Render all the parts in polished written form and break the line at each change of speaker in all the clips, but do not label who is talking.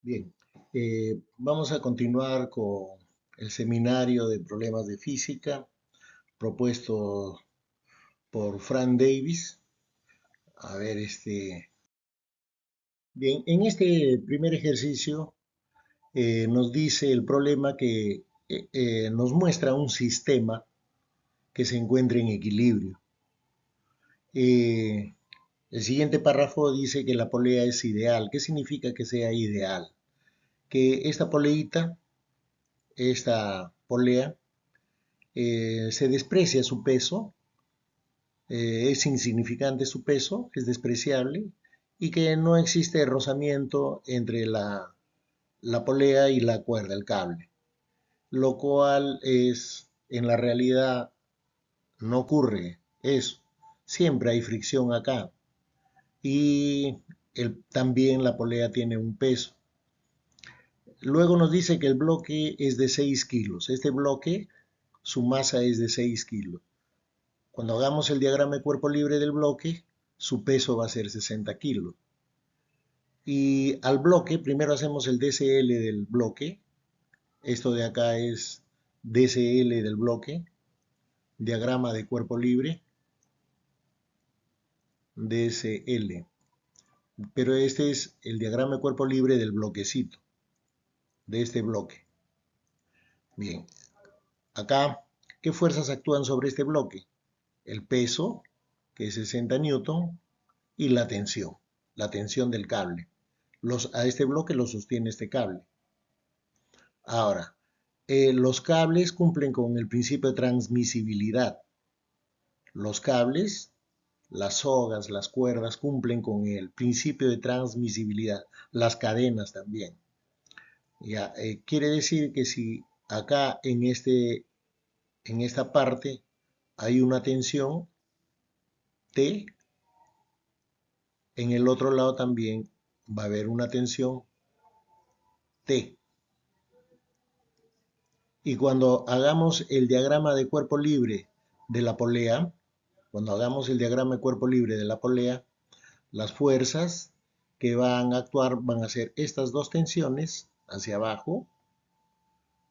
Bien, vamos a continuar con el seminario de problemas de física propuesto por Frank Davis. A ver, bien, en este primer ejercicio nos dice el problema que nos muestra un sistema que se encuentra en equilibrio. Eh, el siguiente párrafo dice que la polea es ideal. ¿Qué significa que sea ideal? Que esta polea, se desprecia su peso, es insignificante su peso, es despreciable, y que no existe rozamiento entre la polea y la cuerda, el cable, lo cual en la realidad, no ocurre eso. Siempre hay fricción acá. Y también la polea tiene un peso. Luego nos dice que el bloque es de 6 kilos. Este bloque, su masa es de 6 kilos. Cuando hagamos el diagrama de cuerpo libre del bloque, su peso va a ser 60 kilos. Y al bloque, primero hacemos el DCL del bloque. Esto de acá es DCL del bloque, diagrama de cuerpo libre, DCL. Pero este es el diagrama de cuerpo libre del bloquecito, de este bloque. Bien, acá, ¿qué fuerzas actúan sobre este bloque? El peso, que es 60 newton, y la tensión del cable. A este bloque lo sostiene este cable. Ahora, los cables cumplen con el principio de transmisibilidad. Los cables, las sogas, las cuerdas cumplen con el principio de transmisibilidad. Las cadenas también. Ya, quiere decir que si acá en esta parte hay una tensión T, en el otro lado también va a haber una tensión T. Y cuando hagamos el diagrama de cuerpo libre de la polea, cuando hagamos el diagrama de cuerpo libre de la polea, las fuerzas que van a actuar van a ser estas dos tensiones hacia abajo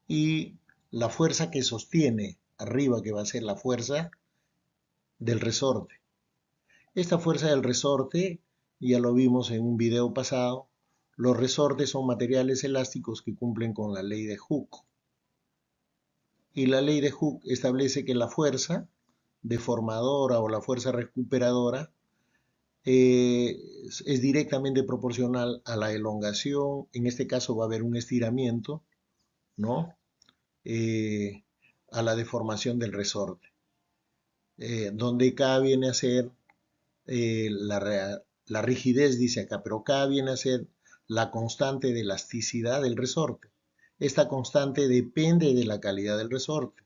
y la fuerza que sostiene arriba, que va a ser la fuerza del resorte. Esta fuerza del resorte, ya lo vimos en un video pasado, los resortes son materiales elásticos que cumplen con la ley de Hooke. Y la ley de Hooke establece que la fuerza deformadora o la fuerza recuperadora es directamente proporcional a la elongación. En este caso va a haber un estiramiento, ¿no? Eh, a la deformación del resorte, donde K viene a ser la rigidez, dice acá, pero K viene a ser la constante de elasticidad del resorte. Esta constante depende de la calidad del resorte,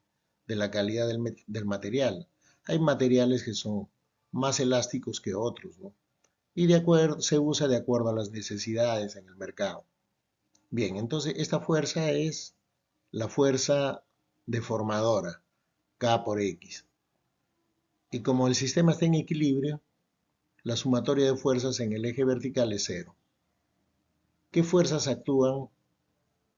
de la calidad del material. Hay materiales que son más elásticos que otros, ¿no? Y se usa de acuerdo a las necesidades en el mercado. Bien, entonces esta fuerza es la fuerza deformadora, K por X. Y como el sistema está en equilibrio, la sumatoria de fuerzas en el eje vertical es cero. ¿Qué fuerzas actúan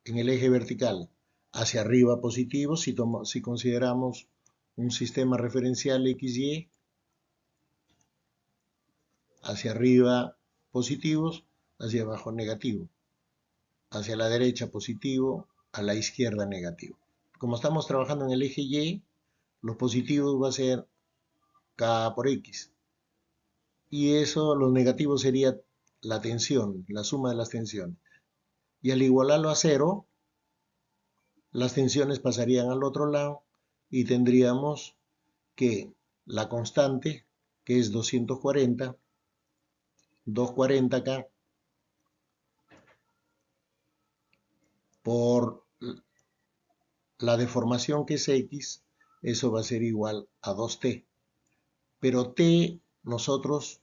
en el eje vertical? Hacia arriba positivos, si consideramos un sistema referencial XY, hacia arriba positivos, hacia abajo negativo, hacia la derecha positivo, a la izquierda negativo. Como estamos trabajando en el eje Y, los positivos va a ser K por X. Y eso, los negativos sería la tensión, la suma de las tensiones. Y al igualarlo a cero, las tensiones pasarían al otro lado y tendríamos que la constante, que es 240, 240 acá, por la deformación que es X, eso va a ser igual a 2T. Pero T nosotros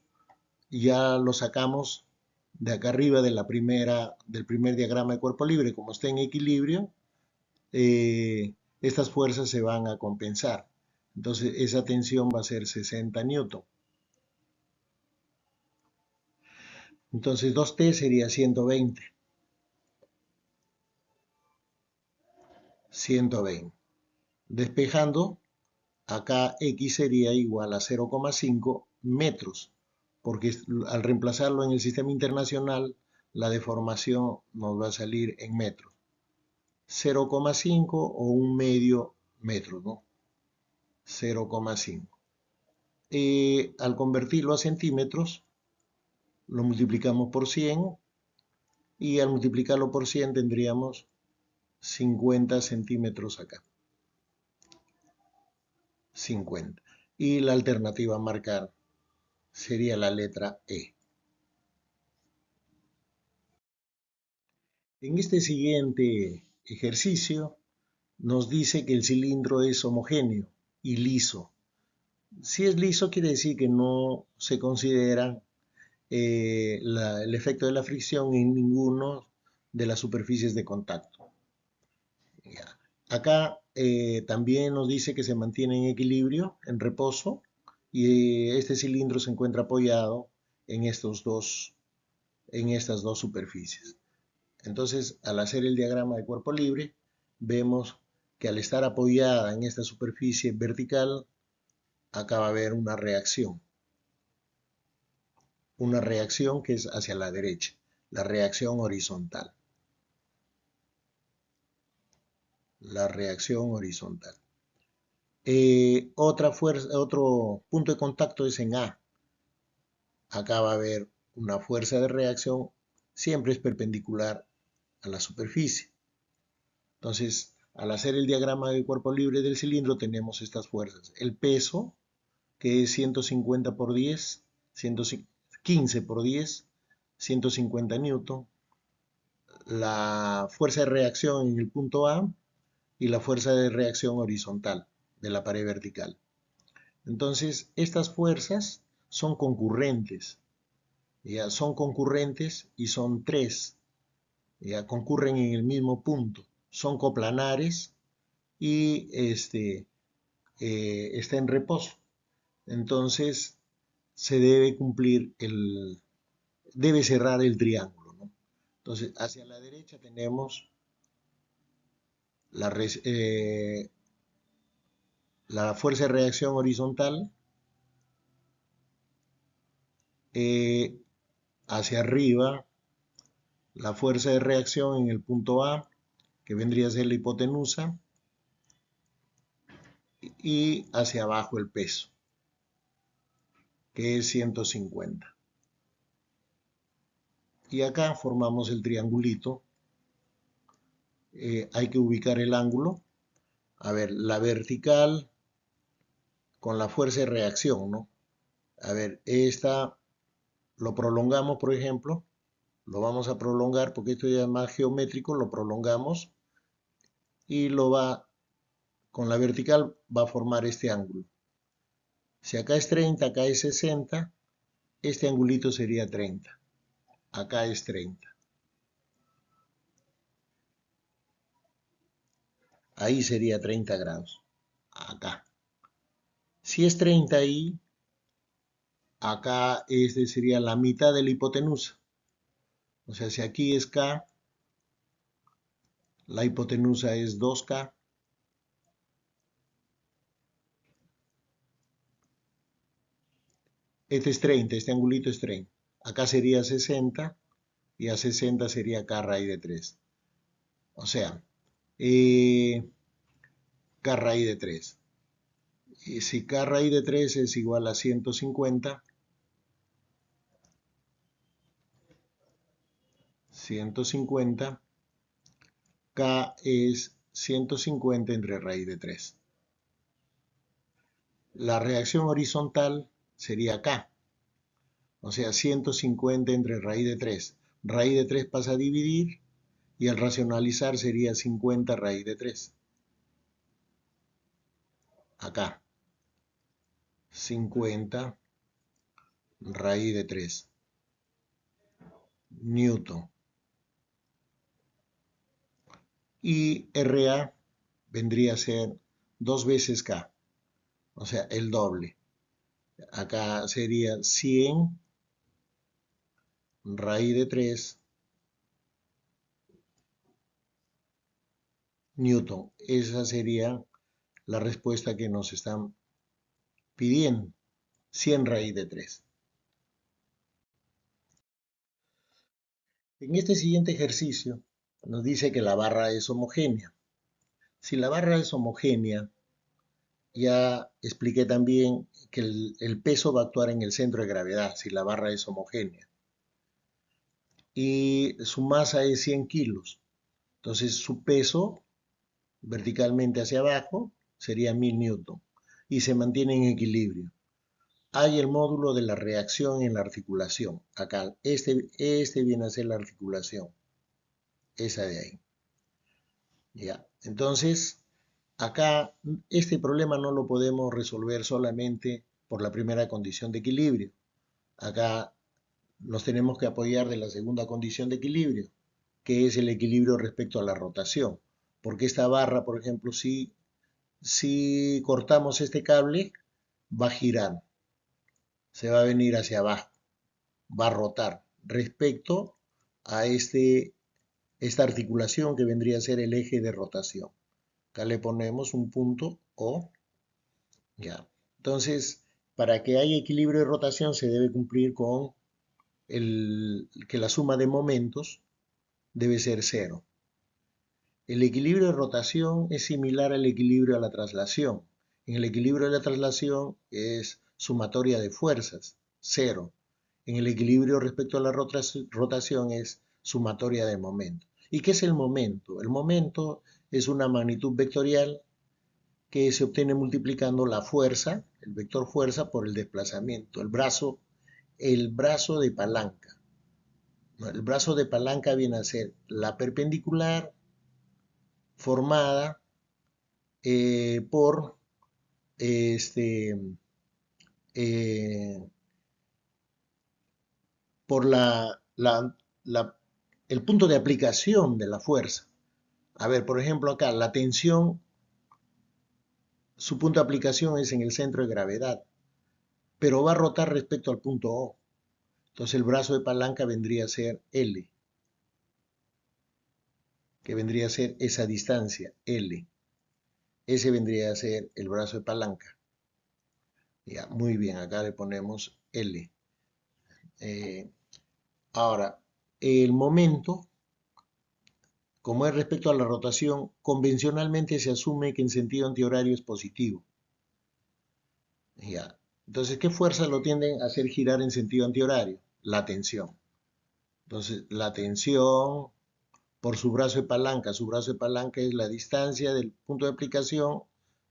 ya lo sacamos de acá arriba del primer diagrama de cuerpo libre. Como está en equilibrio, estas fuerzas se van a compensar. Entonces esa tensión va a ser 60 newton. Entonces 2T sería 120. 120. Despejando, acá X sería igual a 0,5 metros, porque al reemplazarlo en el sistema internacional, la deformación nos va a salir en metros. 0,5 o un medio metro, ¿no? 0,5. Al convertirlo a centímetros, lo multiplicamos por 100 y al multiplicarlo por 100 tendríamos 50 centímetros acá. 50. Y la alternativa a marcar sería la letra E. En este siguiente ejercicio nos dice que el cilindro es homogéneo y liso. Si es liso quiere decir que no se considera el efecto de la fricción en ninguno de las superficies de contacto. Ya. Acá también nos dice que se mantiene en equilibrio, en reposo, y este cilindro se encuentra apoyado en estas dos superficies. Entonces, al hacer el diagrama de cuerpo libre, vemos que al estar apoyada en esta superficie vertical, acá va a haber una reacción que es hacia la derecha, la reacción horizontal. La reacción horizontal. Otro punto de contacto es en A. Acá va a haber una fuerza de reacción, siempre es perpendicular a la superficie. Entonces, al hacer el diagrama del cuerpo libre del cilindro tenemos estas fuerzas. El peso, que es 150 por 10, 115 por 10, 150 newton. La fuerza de reacción en el punto A y la fuerza de reacción horizontal de la pared vertical. Entonces, estas fuerzas son concurrentes, ¿ya? Son concurrentes y son tres, ¿ya? Concurren en el mismo punto, son coplanares y está en reposo. Entonces, se debe debe cerrar el triángulo, ¿no? Entonces, hacia la derecha tenemos la fuerza de reacción horizontal, hacia arriba la fuerza de reacción en el punto A, que vendría a ser la hipotenusa, y hacia abajo el peso, que es 150. Y acá formamos el triangulito. Hay que ubicar el ángulo. A ver, la vertical con la fuerza de reacción, ¿no? A ver, esta lo prolongamos, por ejemplo. Lo vamos a prolongar porque esto ya es más geométrico, lo prolongamos y con la vertical va a formar este ángulo. Si acá es 30, acá es 60, este angulito sería 30. Acá es 30. Ahí sería 30 grados. Acá. Si es 30 ahí, acá este sería la mitad de la hipotenusa. O sea, si aquí es K, la hipotenusa es 2K. Este es 30, este angulito es 30. Acá sería 60 y a 60 sería K raíz de 3. O sea, K raíz de 3. Y si K raíz de 3 es igual a 150, 150, K es 150 entre raíz de 3. La reacción horizontal sería K, o sea, 150 entre raíz de 3. Raíz de 3 pasa a dividir y al racionalizar sería 50 raíz de 3. Acá, 50 raíz de 3 Newton. Y RA vendría a ser 2 veces K, o sea, el doble. Acá sería 100 raíz de 3 Newton. Esa sería la respuesta que nos están pidiendo. 100 raíz de 3. En este siguiente ejercicio nos dice que la barra es homogénea. Si la barra es homogénea, ya expliqué también que el peso va a actuar en el centro de gravedad si la barra es homogénea. Y su masa es 100 kilos. Entonces su peso verticalmente hacia abajo sería 1000 newton y se mantiene en equilibrio. Hay el módulo de la reacción en la articulación. Acá, este viene a ser la articulación. Esa de ahí. Ya. Entonces, acá este problema no lo podemos resolver solamente por la primera condición de equilibrio. Acá nos tenemos que apoyar de la segunda condición de equilibrio, que es el equilibrio respecto a la rotación. Porque esta barra, por ejemplo, si cortamos este cable, va a girar, se va a venir hacia abajo, va a rotar respecto a esta articulación que vendría a ser el eje de rotación. Acá le ponemos un punto O. Ya. Entonces, para que haya equilibrio de rotación se debe cumplir con que la suma de momentos debe ser cero. El equilibrio de rotación es similar al equilibrio a la traslación. En el equilibrio de la traslación es sumatoria de fuerzas, cero. En el equilibrio respecto a la rotación es sumatoria de momento. ¿Y qué es el momento? El momento es una magnitud vectorial que se obtiene multiplicando la fuerza, el vector fuerza, por el desplazamiento, el brazo de palanca. El brazo de palanca viene a ser la perpendicular formada por este, eh, por el punto de aplicación de la fuerza. A ver, por ejemplo, acá la tensión, su punto de aplicación es en el centro de gravedad, pero va a rotar respecto al punto O. Entonces el brazo de palanca vendría a ser L, que vendría a ser esa distancia, L. Ese vendría a ser el brazo de palanca. Ya, muy bien, acá le ponemos L. Eh, Ahora, el momento, como es respecto a la rotación, convencionalmente se asume que en sentido antihorario es positivo. Ya. Entonces, ¿qué fuerzas lo tienden a hacer girar en sentido antihorario? La tensión. Entonces, la tensión por su brazo de palanca es la distancia del punto de aplicación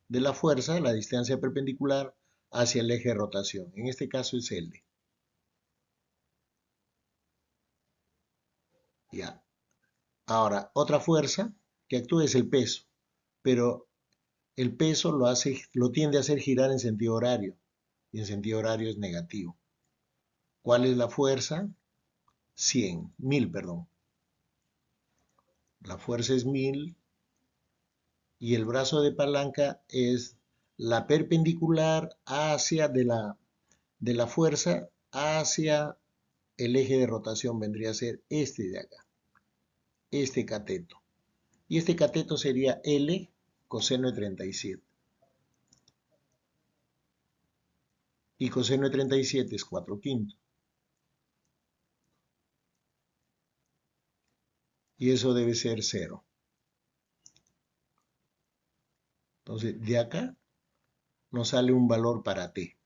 de la fuerza, la distancia perpendicular hacia el eje de rotación. En este caso es L. Ya. Ahora, otra fuerza que actúa es el peso, pero el peso lo tiende a hacer girar en sentido horario, y en sentido horario es negativo. ¿Cuál es la fuerza? 1000, perdón. La fuerza es 1000 y el brazo de palanca es la perpendicular de la fuerza hacia el eje de rotación, vendría a ser este de acá, este cateto. Y este cateto sería L coseno de 37. Y coseno de 37 es 4/5. Y eso debe ser 0. Entonces, de acá nos sale un valor para t.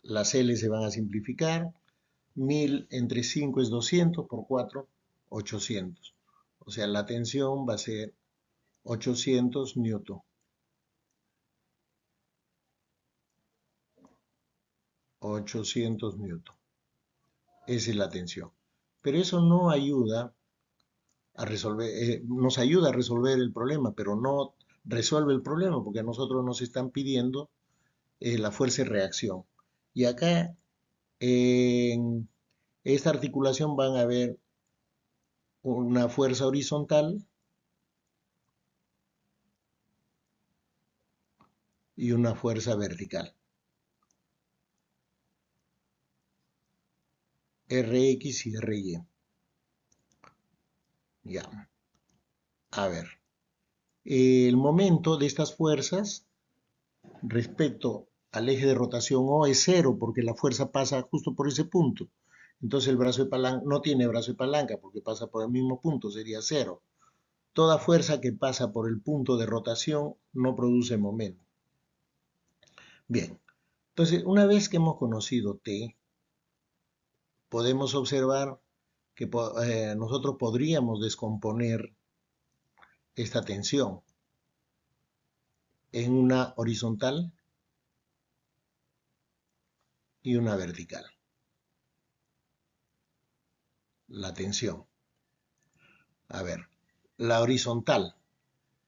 Las L se van a simplificar. 1000 entre 5 es 200 por 4, 800. O sea, la tensión va a ser 800 newton. 800 newton. Esa es la tensión. Pero eso no ayuda a resolver, nos ayuda a resolver el problema, pero no resuelve el problema porque a nosotros nos están pidiendo la fuerza de reacción. Y acá en esta articulación van a ver una fuerza horizontal y una fuerza vertical. Rx y Ry. Ya. A ver. El momento de estas fuerzas respecto al eje de rotación O es cero porque la fuerza pasa justo por ese punto. Entonces el brazo de palanca no tiene brazo de palanca porque pasa por el mismo punto, sería cero. Toda fuerza que pasa por el punto de rotación no produce momento. Bien, entonces una vez que hemos conocido T, podemos observar que nosotros podríamos descomponer esta tensión en una horizontal y una vertical. La tensión. A ver, la horizontal.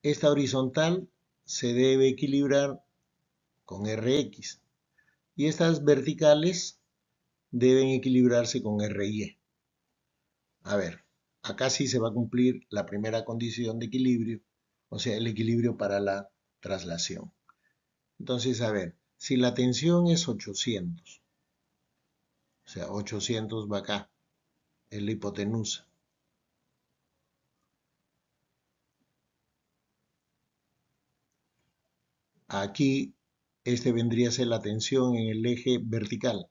Esta horizontal se debe equilibrar con Rx y estas verticales deben equilibrarse con Ry. A ver, acá sí se va a cumplir la primera condición de equilibrio, o sea, el equilibrio para la traslación. Entonces, a ver, si la tensión es 800, o sea, 800 va acá, es la hipotenusa. Aquí, este vendría a ser la tensión en el eje vertical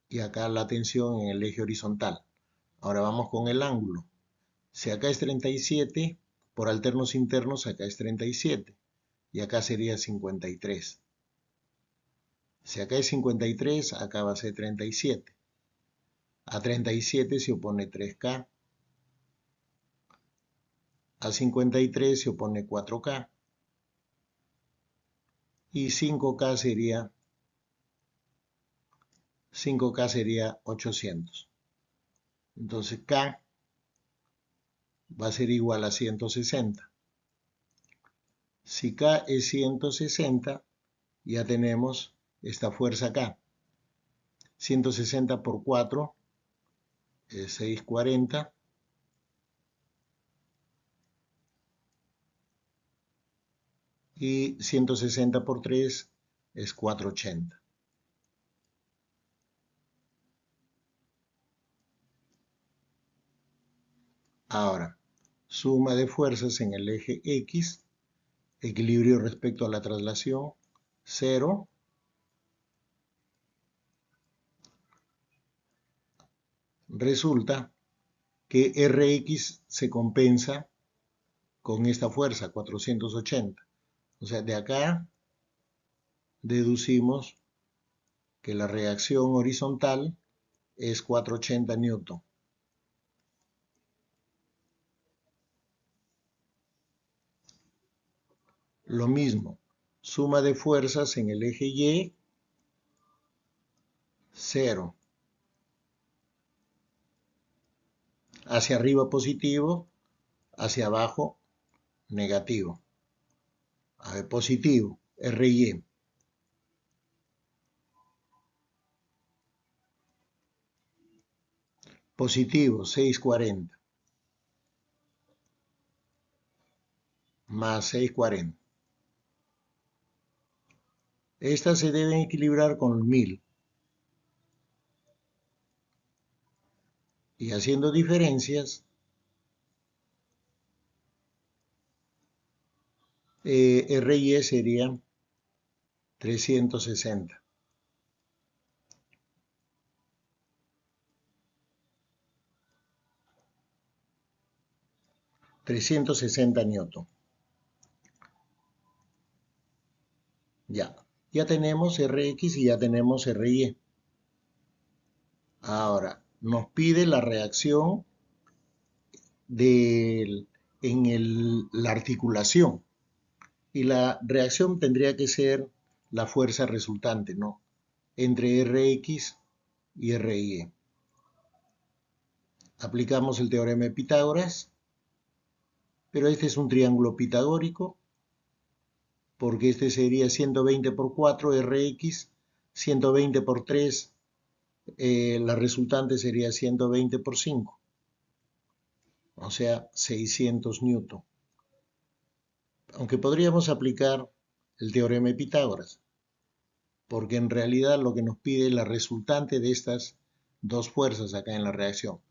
y acá la tensión en el eje horizontal. Ahora vamos con el ángulo. Si acá es 37, por alternos internos acá es 37 y acá sería 53. Si acá es 53, acá va a ser 37. A 37 se opone 3K. A 53 se opone 4K. Y 5K sería 800. Entonces K va a ser igual a 160. Si K es 160, ya tenemos esta fuerza acá. 160 por 4 es 640. Y 160 por 3 es 480. Ahora, suma de fuerzas en el eje X, equilibrio respecto a la traslación, 0. Resulta que Rx se compensa con esta fuerza, 480. O sea, de acá deducimos que la reacción horizontal es 480 newton. Lo mismo, suma de fuerzas en el eje Y, 0. Hacia arriba positivo, hacia abajo negativo. A ver, positivo, RY. Positivo, 640. Más 640. Estas se deben equilibrar con 1000. Y haciendo diferencias, RY sería 360. 360 newton. Ya tenemos Rx y ya tenemos Ry. Ahora, nos pide la reacción la articulación. Y la reacción tendría que ser la fuerza resultante, ¿no? Entre Rx y Ry. Aplicamos el teorema de Pitágoras, pero este es un triángulo pitagórico, porque este sería 120 por 4 Rx, 120 por 3, la resultante sería 120 por 5, o sea, 600 newton. Aunque podríamos aplicar el teorema de Pitágoras, porque en realidad lo que nos pide es la resultante de estas dos fuerzas acá en la reacción.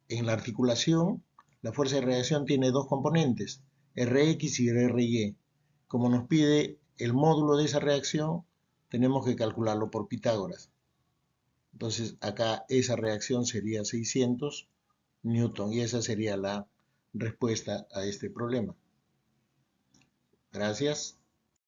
En la articulación, la fuerza de reacción tiene dos componentes, Rx y Ry. Como nos pide el módulo de esa reacción, tenemos que calcularlo por Pitágoras. Entonces acá esa reacción sería 600 Newton y esa sería la respuesta a este problema. Gracias.